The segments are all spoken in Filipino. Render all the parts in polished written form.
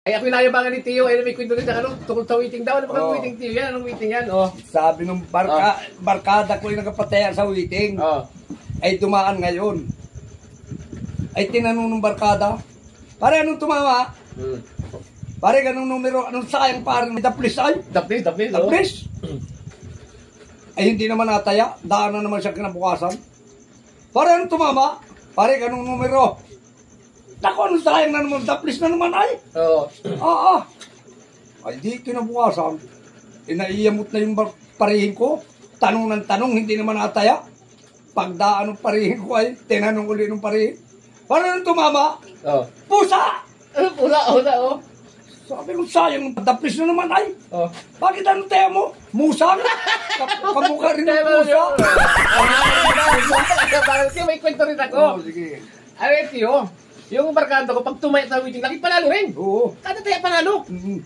Ay, ako inayabangan ni Tio. Ay, may kwento rin sa ano, tungkol sa waiting daw. Ano ba waiting, Tio? Yan, anong waiting yan? Oh. Sabi nung barkada ko yung nakapatayan sa waiting. Oh. Ay dumaan ngayon. Ay tinanong ng barkada, pare anong tumama? Pare ganong numero, anong sayang pare? Daplis ay? Daplis? Ay hindi naman nataya, daan na naman siya kinabukasan. Pare anong tumama? Pare ganong numero. Naku, anong sayang na naman, daplis na naman ay? Oo. Ay di kinabukasan. Inaiyamot na yung parihin ko. Tanong ng tanong, hindi naman nataya. Pagdaan ng parihin ko ay, tinanong ulit ng parihin. Pare anong tumama? Pusa! Pusa, oh. Sabi ko, sayang, daplis na naman ay. Bakit anong tayo mo? Musang? Kamukha rin ng pusa. Sige, may kwento rin ako. Sige. Ay, Tio, yung barkada ko, pag tumaya sa waiting, lagi panalo rin. Oo. Kada tayo panalo.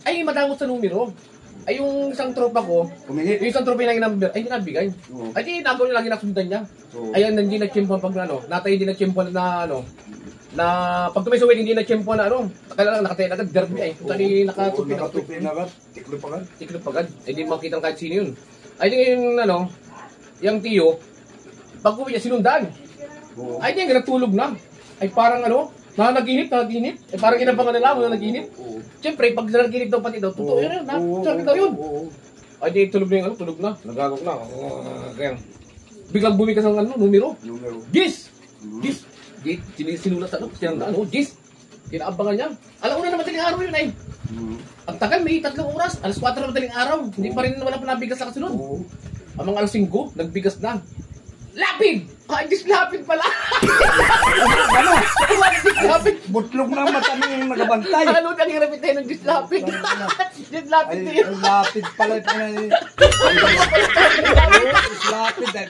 Ay, madamot sa numero. Ay, yung isang tropa ko, Kumingi. yung isang tropa yung number, ay, hindi nabigay. Ay, di, nagawa niya lagi nasundan niya. Ay, hindi na-chimpuan pag ano, natay hindi na-chimpuan na ano, na pag tumay sa wedding, hindi na-chimpuan na ano, kailangan nakatayin agad, derby ay. Tali nakatupi na agad, tiklop agad. Tiklop agad, ay di makita kahit sino yun. Ay, di yung ano, yung Tio, pag uwi niya, sinundan. Ay, di yung natulog na. Ay, parang ano, nanaginip. Eh, parang inabangan nila, nanaginip. Siyempre, pag nanaginip daw pati daw, totoo yun, sabi daw yun. Ay, di, tulog na yung ano, tulog na. Nagagok na. Kaya, biglang bumikas ang ano, numero. Gis! Sinulat ano, sinandaan, Gis! Kinaabangan niya. Alam mo na madaling araw yun ay. Ang tagal, may 3 oras. Alas 4 na madaling araw. Hindi pa rin wala pa nabigas sa kasunod. Ang mga alas 5, nagbigas na. Lapid! Ay, dislapid pala! Ano? Dislapid! Butlog na mata ng nagabantay. Ano na hirapit tayo ng dislapid? Dislapid Ay, na yun. lapid pala ito na. Lapid.